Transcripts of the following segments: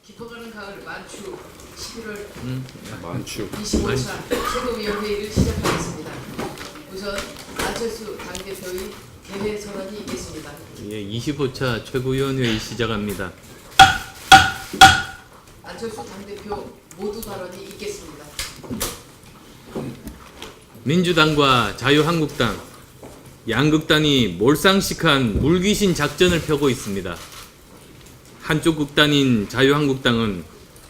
깊어가는 가을 만추 11월 만추 25차 최고위원회의를 시작하겠습니다. 우선 안철수 당대표의 개회 선언이 있겠습니다. 예, 25차 최고위원회의 시작합니다. 안철수 당대표 모두 발언이 있겠습니다. 민주당과 자유한국당, 양극단이 몰상식한 물귀신 작전을 펴고 있습니다. 한쪽 극단인 자유한국당은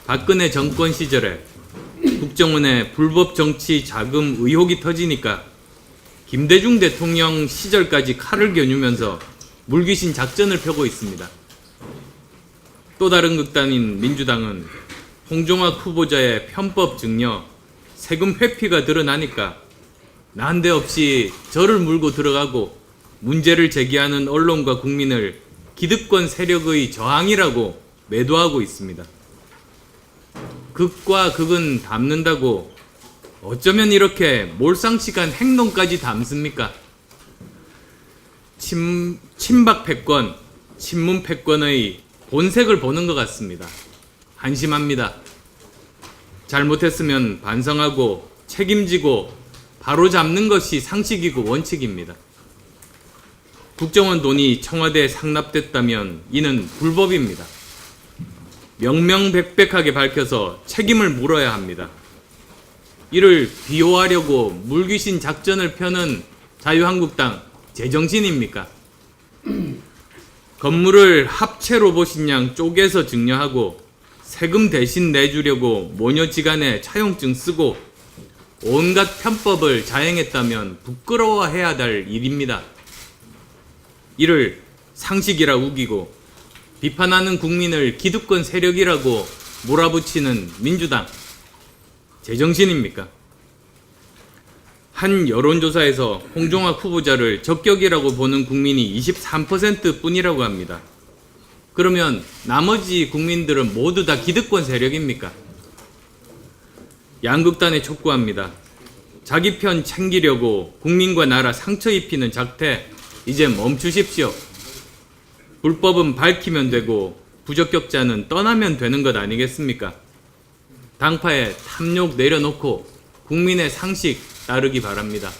박근혜 정권 시절에 국정원에 불법 정치 자금 의혹이 터지니까 김대중 대통령 시절까지 칼을 겨누면서 물귀신 작전을 펴고 있습니다. 또 다른 극단인 민주당은 홍종학 후보자의 편법 증여, 세금 회피가 드러나니까 난데없이 저를 물고 들어가고 문제를 제기하는 언론과 국민을 기득권 세력의 저항이라고 매도하고 있습니다. 극과 극은 담는다고 어쩌면 이렇게 몰상식한 행동까지 담습니까? 친박 패권, 친문 패권의 본색을 보는 것 같습니다. 한심합니다. 잘못했으면 반성하고 책임지고 바로 잡는 것이 상식이고 원칙입니다. 국정원 돈이 청와대에 상납됐다면 이는 불법입니다. 명명백백하게 밝혀서 책임을 물어야 합니다. 이를 비호하려고 물귀신 작전을 펴는 자유한국당 제정신입니까? 건물을 합체 로봇인 양 쪼개서 증여하고 세금 대신 내주려고 모녀지간에 차용증 쓰고 온갖 편법을 자행했다면 부끄러워해야 할 일입니다. 이를 상식이라 우기고 비판하는 국민을 기득권 세력이라고 몰아붙이는 민주당 제정신입니까? 한 여론조사에서 홍종학 후보자를 적격이라고 보는 국민이 23% 뿐이라고 합니다. 그러면 나머지 국민들은 모두 다 기득권 세력입니까? 양극단에 촉구합니다. 자기 편 챙기려고 국민과 나라 상처 입히는 작태 이제 멈추십시오. 불법은 밝히면 되고 부적격자는 떠나면 되는 것 아니겠습니까? 당파에 탐욕 내려놓고 국민의 상식 따르기 바랍니다.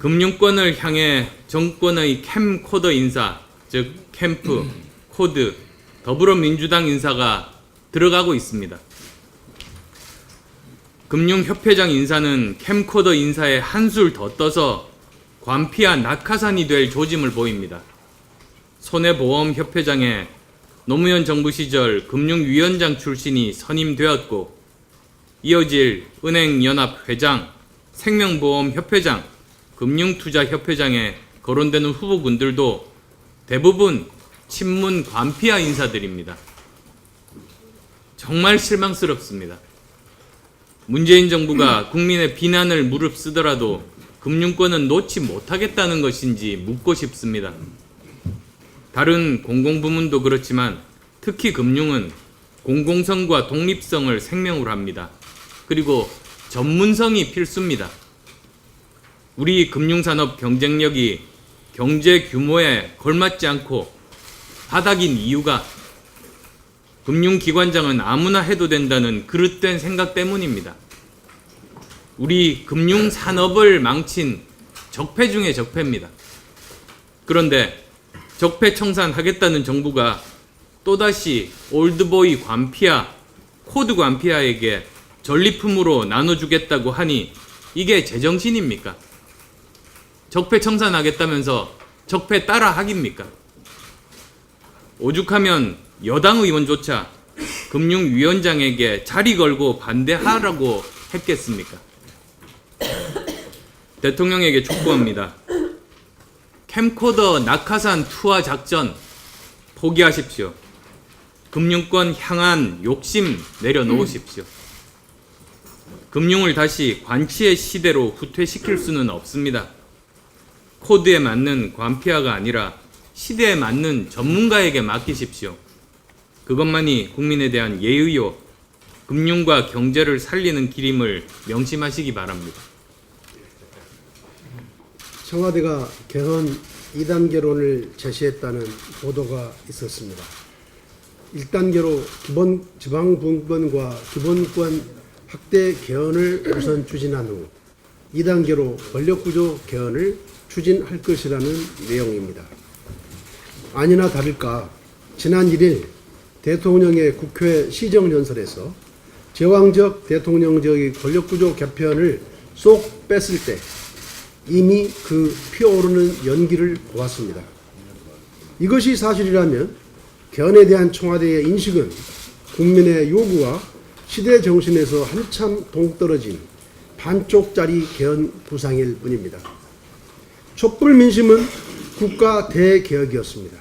금융권을 향해 정권의 캠코더 인사, 즉 캠프, 코드, 더불어민주당 인사가 들어가고 있습니다. 금융협회장 인사는 캠코더 인사에 한술 더 떠서 관피와 낙하산이 될 조짐을 보입니다. 손해보험협회장에 노무현 정부 시절 금융위원장 출신이 선임되었고 이어질 은행연합회장, 생명보험협회장, 금융투자협회장에 거론되는 후보군들도 대부분 친문 관피아 인사들입니다. 정말 실망스럽습니다. 문재인 정부가 국민의 비난을 무릅쓰더라도 금융권은 놓지 못하겠다는 것인지 묻고 싶습니다. 다른 공공부문도 그렇지만 특히 금융은 공공성과 독립성을 생명으로 합니다. 그리고 전문성이 필수입니다. 우리 금융산업 경쟁력이 경제 규모에 걸맞지 않고 바닥인 이유가 금융기관장은 아무나 해도 된다는 그릇된 생각 때문입니다. 우리 금융산업을 망친 적폐 중에 적폐입니다. 그런데 적폐 청산하겠다는 정부가 또다시 올드보이 관피아, 코드 관피아에게 전리품으로 나눠주겠다고 하니 이게 제정신입니까? 적폐 청산하겠다면서 적폐 따라 하깁니까? 오죽하면 여당 의원조차 금융위원장에게 자리 걸고 반대하라고 했겠습니까? 대통령에게 촉구합니다. 캠코더 낙하산 투하 작전 포기하십시오. 금융권 향한 욕심 내려놓으십시오. 금융을 다시 관치의 시대로 후퇴시킬 수는 없습니다. 코드에 맞는 관피아가 아니라 시대에 맞는 전문가에게 맡기십시오. 그것만이 국민에 대한 예의요, 금융과 경제를 살리는 길임을 명심하시기 바랍니다. 청와대가 개헌 2단계론을 제시했다는 보도가 있었습니다. 1단계로 기본 지방분권과 기본권 확대 개헌을 우선 추진한 후 2단계로 권력구조 개헌을 추진할 것이라는 내용입니다. 아니나 다를까 지난 1일 대통령의 국회 시정연설에서 제왕적 대통령적의 권력구조 개편을 쏙 뺐을 때 이미 그 피어오르는 연기를 보았습니다. 이것이 사실이라면 개헌에 대한 청와대의 인식은 국민의 요구와 시대 정신에서 한참 동떨어진 반쪽짜리 개헌 구상일 뿐입니다. 촛불 민심은 국가 대개혁이었습니다.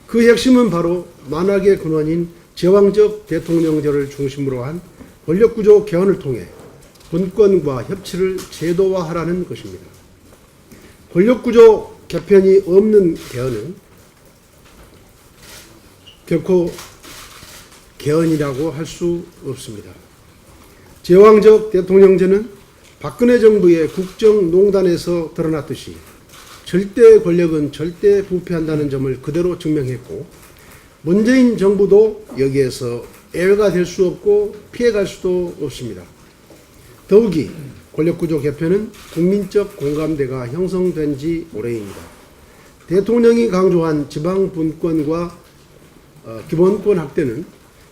그 핵심은 바로 만악의 근원인 제왕적 대통령제를 중심으로 한 권력구조 개헌을 통해 분권과 협치를 제도화하라는 것입니다. 권력구조 개편이 없는 개헌은 결코 개헌이라고 할 수 없습니다. 제왕적 대통령제는 박근혜 정부의 국정농단에서 드러났듯이 절대 권력은 절대 부패한다는 점을 그대로 증명했고 문재인 정부도 여기에서 예외가 될 수 없고 피해갈 수도 없습니다. 더욱이 권력구조 개편은 국민적 공감대가 형성된 지 오래입니다. 대통령이 강조한 지방분권과 기본권 확대는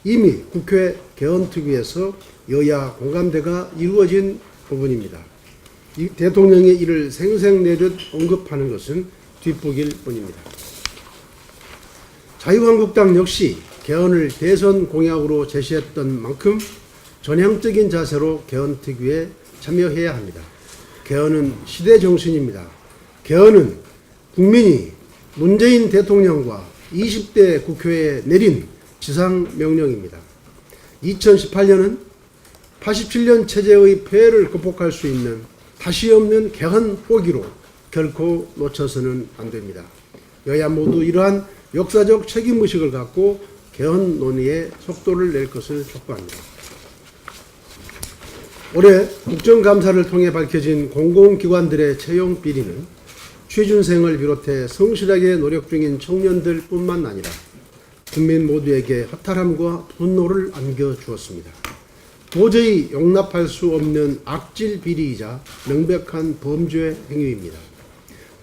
이미 국회 개헌특위에서 여야 공감대가 이루어진 부분입니다. 대통령이 이를 생생내듯 언급하는 것은 뒷북일 뿐입니다. 자유한국당 역시 개헌을 대선 공약으로 제시했던 만큼 전향적인 자세로 개헌특위에 참여해야 합니다. 개헌은 시대 정신입니다. 개헌은 국민이 문재인 대통령과 20대 국회에 내린 지상명령입니다. 2018년은 87년 체제의 폐해를 극복할 수 있는 다시 없는 개헌 포기로 결코 놓쳐서는 안 됩니다. 여야 모두 이러한 역사적 책임의식을 갖고 개헌 논의에 속도를 낼 것을 촉구합니다. 올해 국정감사를 통해 밝혀진 공공기관들의 채용 비리는 취준생을 비롯해 성실하게 노력 중인 청년들 뿐만 아니라 국민 모두에게 허탈함과 분노를 안겨주었습니다. 도저히 용납할 수 없는 악질 비리이자 명백한 범죄 행위입니다.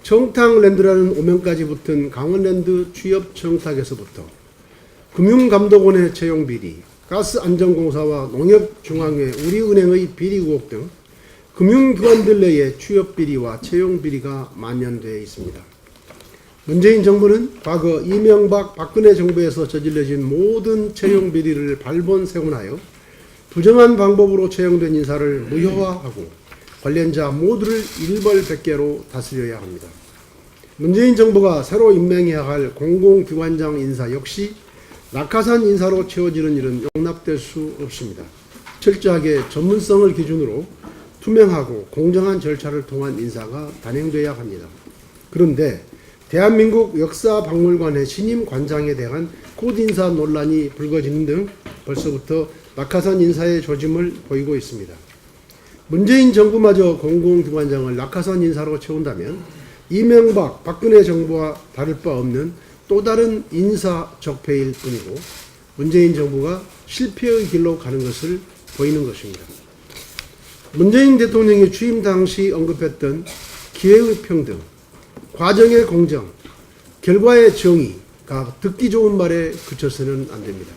청탕랜드라는 오명까지 붙은 강원랜드 취업 청탁에서부터 금융감독원의 채용 비리, 가스안전공사와 농협중앙회, 우리은행의 비리 의혹 등 금융기관들 내의 취업 비리와 채용 비리가 만연되어 있습니다. 문재인 정부는 과거 이명박, 박근혜 정부에서 저질러진 모든 채용 비리를 발본색원하여 부정한 방법으로 채용된 인사를 무효화하고 관련자 모두를 일벌백계로 다스려야 합니다. 문재인 정부가 새로 임명해야 할 공공기관장 인사 역시 낙하산 인사로 채워지는 일은 용납될 수 없습니다. 철저하게 전문성을 기준으로 투명하고 공정한 절차를 통한 인사가 단행돼야 합니다. 그런데 대한민국 역사박물관의 신임 관장에 대한 콧인사 논란이 불거지는 등 벌써부터 낙하산 인사의 조짐을 보이고 있습니다. 문재인 정부마저 공공기관장을 낙하산 인사로 채운다면 이명박, 박근혜 정부와 다를 바 없는 또 다른 인사 적폐일 뿐이고 문재인 정부가 실패의 길로 가는 것을 보이는 것입니다. 문재인 대통령이 취임 당시 언급했던 기회의 평등, 과정의 공정, 결과의 정의가 듣기 좋은 말에 그쳐서는 안 됩니다.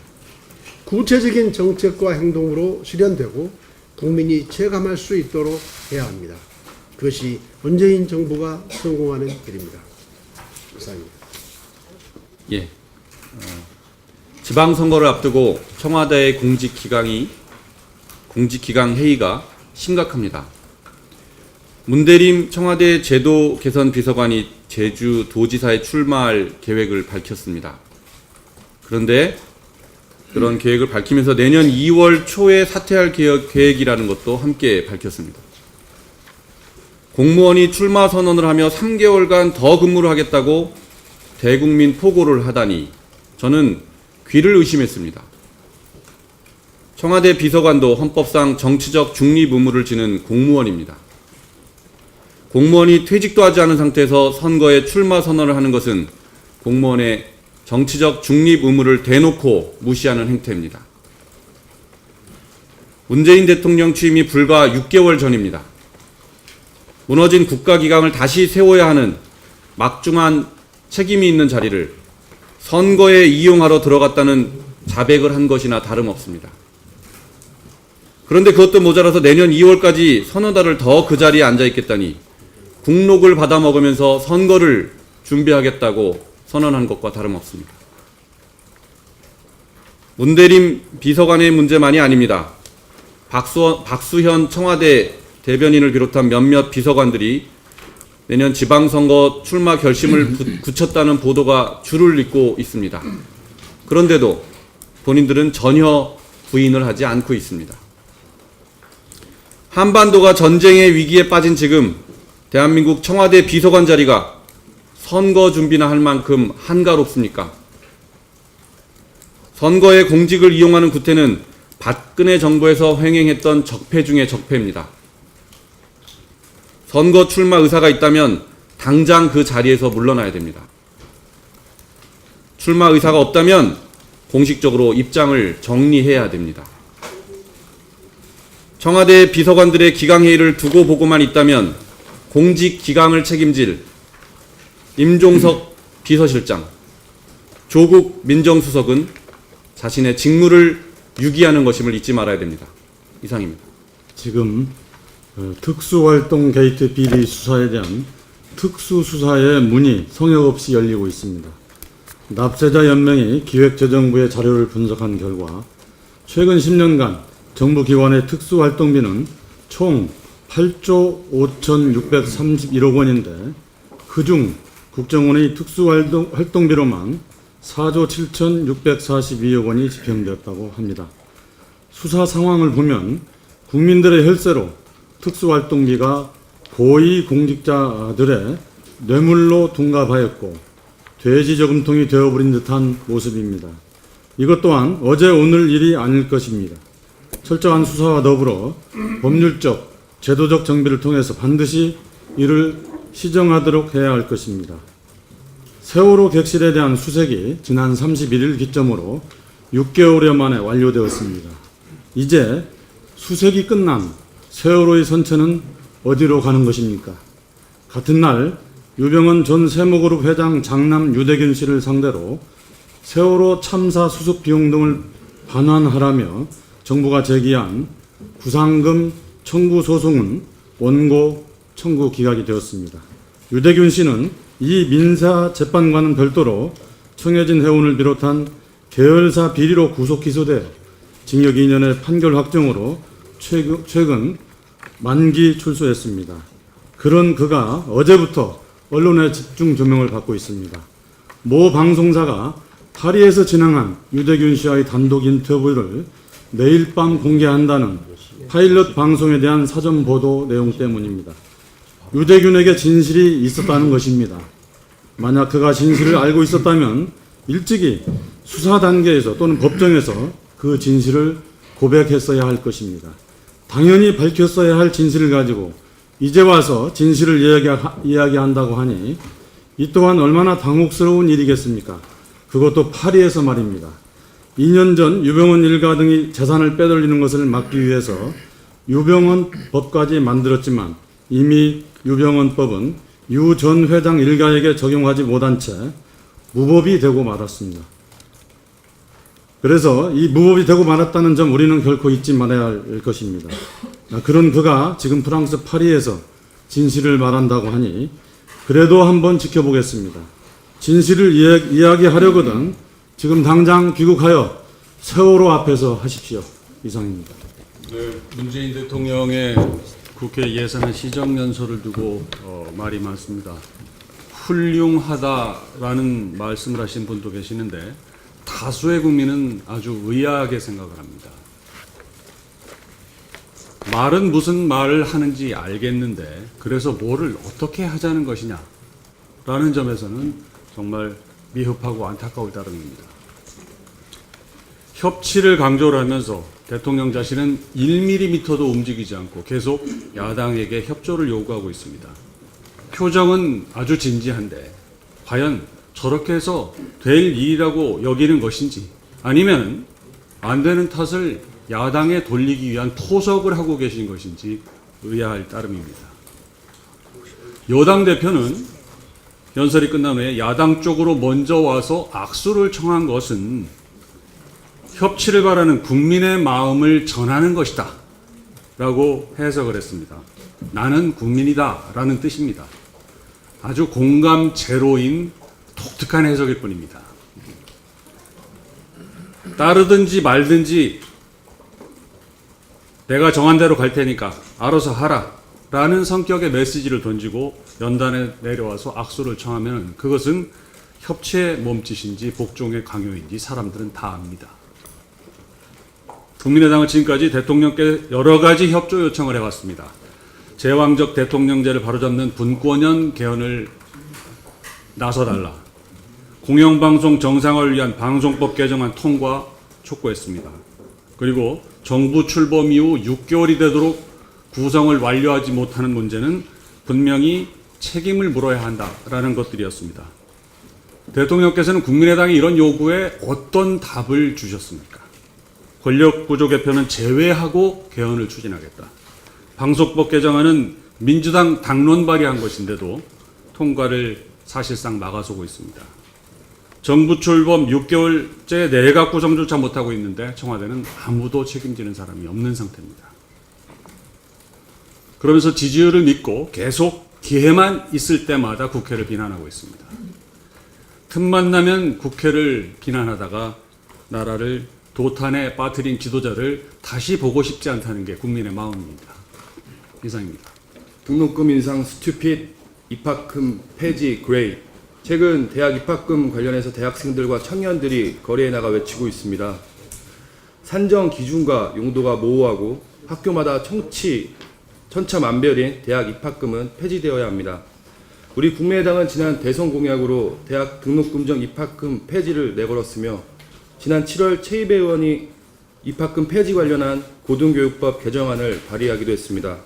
구체적인 정책과 행동으로 실현되고 국민이 체감할 수 있도록 해야 합니다. 그것이 문재인 정부가 성공하는 길입니다. 감사합니다. 예. 지방선거를 앞두고 청와대의 공직기강 회의가 심각합니다. 문대림 청와대 제도 개선 비서관이 제주도지사에 출마할 계획을 밝혔습니다. 그런데 그런 계획을 밝히면서 내년 2월 초에 사퇴할 계획이라는 것도 함께 밝혔습니다. 공무원이 출마 선언을 하며 3개월간 더 근무를 하겠다고 대국민 포고를 하다니 저는 귀를 의심했습니다. 청와대 비서관도 헌법상 정치적 중립 의무를 지는 공무원입니다. 공무원이 퇴직도 하지 않은 상태에서 선거에 출마 선언을 하는 것은 공무원의 정치적 중립 의무를 대놓고 무시하는 행태입니다. 문재인 대통령 취임이 불과 6개월 전입니다. 무너진 국가기강을 다시 세워야 하는 막중한 책임이 있는 자리를 선거에 이용하러 들어갔다는 자백을 한 것이나 다름없습니다. 그런데 그것도 모자라서 내년 2월까지 서너 달을 더 그 자리에 앉아 있겠다니 국록을 받아먹으면서 선거를 준비하겠다고 선언한 것과 다름없습니다. 문대림 비서관의 문제만이 아닙니다. 박수현 청와대 대변인을 비롯한 몇몇 비서관들이 내년 지방선거 출마 결심을 굳혔다는 보도가 줄을 잇고 있습니다. 그런데도 본인들은 전혀 부인을 하지 않고 있습니다. 한반도가 전쟁의 위기에 빠진 지금 대한민국 청와대 비서관 자리가 선거 준비나 할 만큼 한가롭습니까? 선거에 공직을 이용하는 구태는 박근혜 정부에서 횡행했던 적폐 중의 적폐입니다. 선거 출마 의사가 있다면 당장 그 자리에서 물러나야 됩니다. 출마 의사가 없다면 공식적으로 입장을 정리해야 됩니다. 청와대 비서관들의 기강회의를 두고 보고만 있다면 공직 기강을 책임질 임종석 비서실장, 조국 민정수석은 자신의 직무를 유기하는 것임을 잊지 말아야 됩니다. 이상입니다. 지금 특수활동 게이트 비리 수사에 대한 특수수사의 문이 성역 없이 열리고 있습니다. 납세자 연맹이 기획재정부의 자료를 분석한 결과 최근 10년간 정부 기관의 특수활동비는 총 8조 5,631억 원인데 그중 국정원의 특수활동비로만 4조 7,642억 원이 집행되었다고 합니다. 수사 상황을 보면 국민들의 혈세로 특수활동비가 고위공직자들의 뇌물로 둔갑하였고 돼지저금통이 되어버린 듯한 모습입니다. 이것 또한 어제 오늘 일이 아닐 것입니다. 철저한 수사와 더불어 법률적, 제도적 정비를 통해서 반드시 이를 시정하도록 해야 할 것입니다. 세월호 객실에 대한 수색이 지난 31일 기점으로 6개월여 만에 완료되었습니다. 이제 수색이 끝난 세월호의 선체는 어디로 가는 것입니까? 같은 날 유병헌 전 세무그룹 회장 장남 유대균 씨를 상대로 세월호 참사 수습 비용 등을 반환하라며 정부가 제기한 구상금 청구 소송은 원고 청구 기각이 되었습니다. 유대균 씨는 이 민사 재판과는 별도로 청해진 회원을 비롯한 계열사 비리로 구속 기소돼 징역 2년의 판결 확정으로 최근 만기 출소했습니다. 그런 그가 어제부터 언론의 집중 조명을 받고 있습니다. 모 방송사가 파리에서 진행한 유대균 씨와의 단독 인터뷰를 내일 밤 공개한다는 파일럿 방송에 대한 사전 보도 내용 때문입니다. 유대균에게 진실이 있었다는 것입니다. 만약 그가 진실을 알고 있었다면 일찍이 수사 단계에서 또는 법정에서 그 진실을 고백했어야 할 것입니다. 당연히 밝혔어야 할 진실을 가지고 이제 와서 진실을 이야기한다고 하니 이 또한 얼마나 당혹스러운 일이겠습니까? 그것도 파리에서 말입니다. 2년 전 유병헌 일가 등이 재산을 빼돌리는 것을 막기 위해서 유병헌 법까지 만들었지만 이미 유병헌법은 유 전 회장 일가에게 적용하지 못한 채 무법이 되고 말았습니다. 그래서 이 무법이 되고 말았다는 점 우리는 결코 잊지 말아야 할 것입니다. 그런 그가 지금 프랑스 파리에서 진실을 말한다고 하니 그래도 한번 지켜보겠습니다. 진실을 이야기하려거든 지금 당장 귀국하여 세월호 앞에서 하십시오. 이상입니다. 네, 문재인 대통령의 국회 예산안 시정연설을 두고 말이 많습니다. 훌륭하다라는 말씀을 하신 분도 계시는데 다수의 국민은 아주 의아하게 생각을 합니다. 말은 무슨 말을 하는지 알겠는데 그래서 뭐를 어떻게 하자는 것이냐 라는 점에서는 정말 미흡하고 안타까울 따름입니다. 협치를 강조를 하면서 대통령 자신은 1mm도 움직이지 않고 계속 야당에게 협조를 요구하고 있습니다. 표정은 아주 진지한데 과연 저렇게 해서 될 일이라고 여기는 것인지, 아니면 안 되는 탓을 야당에 돌리기 위한 포석을 하고 계신 것인지 의아할 따름입니다. 여당 대표는 연설이 끝난 후에 야당 쪽으로 먼저 와서 악수를 청한 것은 협치를 바라는 국민의 마음을 전하는 것이다 라고 해석을 했습니다. 나는 국민이다 라는 뜻입니다. 아주 공감 제로인 독특한 해석일 뿐입니다. 따르든지 말든지 내가 정한 대로 갈 테니까 알아서 하라 라는 성격의 메시지를 던지고 연단에 내려와서 악수를 청하면 그것은 협치의 몸짓인지 복종의 강요인지 사람들은 다 압니다. 국민의당은 지금까지 대통령께 여러 가지 협조 요청을 해왔습니다. 제왕적 대통령제를 바로잡는 분권형 개헌을 나서달라. 공영방송 정상화를 위한 방송법 개정안 통과 촉구했습니다. 그리고 정부 출범 이후 6개월이 되도록 구성을 완료하지 못하는 문제는 분명히 책임을 물어야 한다라는 것들이었습니다. 대통령께서는 국민의당의 이런 요구에 어떤 답을 주셨습니까? 권력구조 개편은 제외하고 개헌을 추진하겠다. 방송법 개정안은 민주당 당론 발의한 것인데도 통과를 사실상 막아서고 있습니다. 정부 출범 6개월째 내각 구성조차 못하고 있는데 청와대는 아무도 책임지는 사람이 없는 상태입니다. 그러면서 지지율을 믿고 계속 기회만 있을 때마다 국회를 비난하고 있습니다. 틈만 나면 국회를 비난하다가 나라를 도탄에 빠뜨린 지도자를 다시 보고 싶지 않다는 게 국민의 마음입니다. 이상입니다. 등록금 인상 스튜핏, 입학금 폐지 그레이. 최근 대학 입학금 관련해서 대학생들과 청년들이 거리에 나가 외치고 있습니다. 산정 기준과 용도가 모호하고 학교마다 천차만별인 대학 입학금은 폐지되어야 합니다. 우리 국민의당은 지난 대선 공약으로 대학 등록금정 입학금 폐지를 내걸었으며 지난 7월 최이배 의원이 입학금 폐지 관련한 고등교육법 개정안을 발의하기도 했습니다.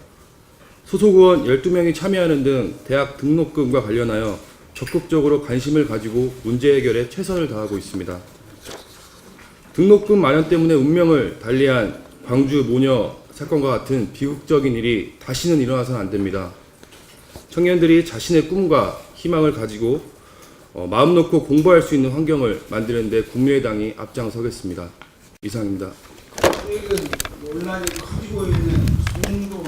소속 의원 12명이 참여하는 등 대학 등록금과 관련하여 적극적으로 관심을 가지고 문제 해결에 최선을 다하고 있습니다. 등록금 마련 때문에 운명을 달리한 광주 모녀 사건과 같은 비극적인 일이 다시는 일어나서는 안 됩니다. 청년들이 자신의 꿈과 희망을 가지고 마음 놓고 공부할 수 있는 환경을 만드는 데 국민의당이 앞장서겠습니다. 이상입니다. 최근 논란이 커지고 있는 송도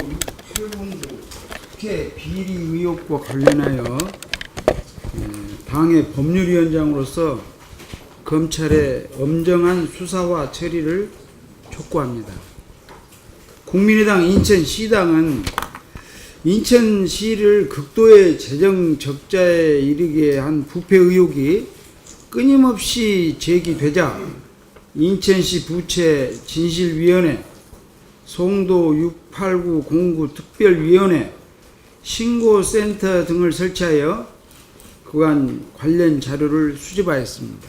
8군구 국회 비리 의혹과 관련하여 당의 법률위원장으로서 검찰의 엄정한 수사와 처리를 촉구합니다. 국민의당 인천시당은 인천시를 극도의 재정 적자에 이르게 한 부패 의혹이 끊임없이 제기되자 인천시 부채 진실위원회, 송도 68909 특별위원회, 신고센터 등을 설치하여 그간 관련 자료를 수집하였습니다.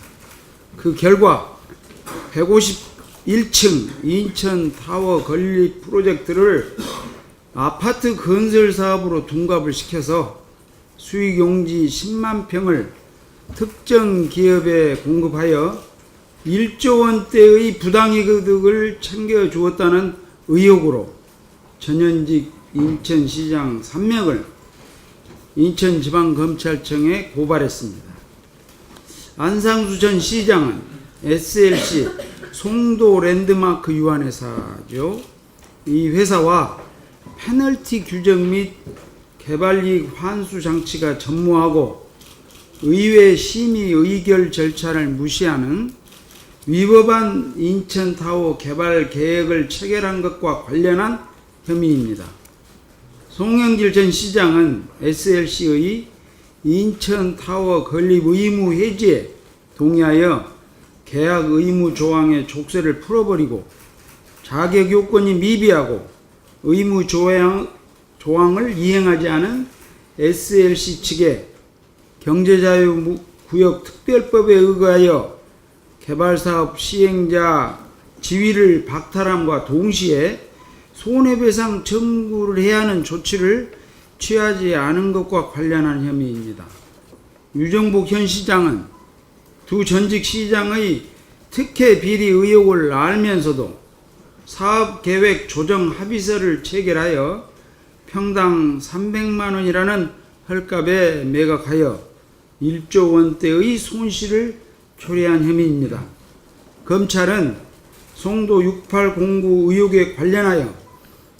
그 결과 151층 인천타워 건립 프로젝트를 아파트 건설 사업으로 둔갑을 시켜서 수익용지 10만 평을 특정 기업에 공급하여 1조 원대의 부당이득을 챙겨주었다는 의혹으로 전현직 인천시장 3명을 인천지방검찰청에 고발했습니다. 안상수 전 시장은 SLC 송도 랜드마크 유한회사죠. 이 회사와 페널티 규정 및 개발이익 환수 장치가 전무하고 의회 심의 의결 절차를 무시하는 위법한 인천타워 개발 계획을 체결한 것과 관련한 혐의입니다. 송영길 전 시장은 SLC의 인천타워 건립 의무 해지에 동의하여 계약 의무 조항의 족쇄를 풀어버리고 자격 요건이 미비하고 의무 조항을 이행하지 않은 SLC 측에 경제자유구역 특별법에 의거하여 개발사업 시행자 지위를 박탈함과 동시에 손해배상 청구를 해야 하는 조치를 취하지 않은 것과 관련한 혐의입니다. 유정복 현 시장은 두 전직 시장의 특혜 비리 의혹을 알면서도 사업계획 조정 합의서를 체결하여 평당 300만 원이라는 헐값에 매각하여 1조 원대의 손실을 초래한 혐의입니다. 검찰은 송도 6809 의혹에 관련하여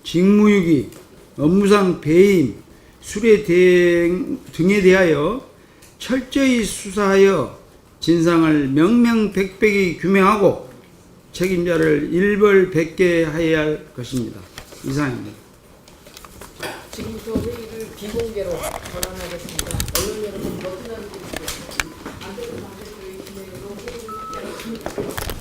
직무유기, 업무상 배임, 수뢰 등에 대하여 철저히 수사하여 진상을 명명백백히 규명하고 책임자를 일벌백계하여야 할 것입니다. 이상입니다. 지금부터 회의를 비공개로 전환하겠습니다. 언론 여러분 버튼 안 누르시고 안 되는 방식으로 진행으로 회의를 열었습니다.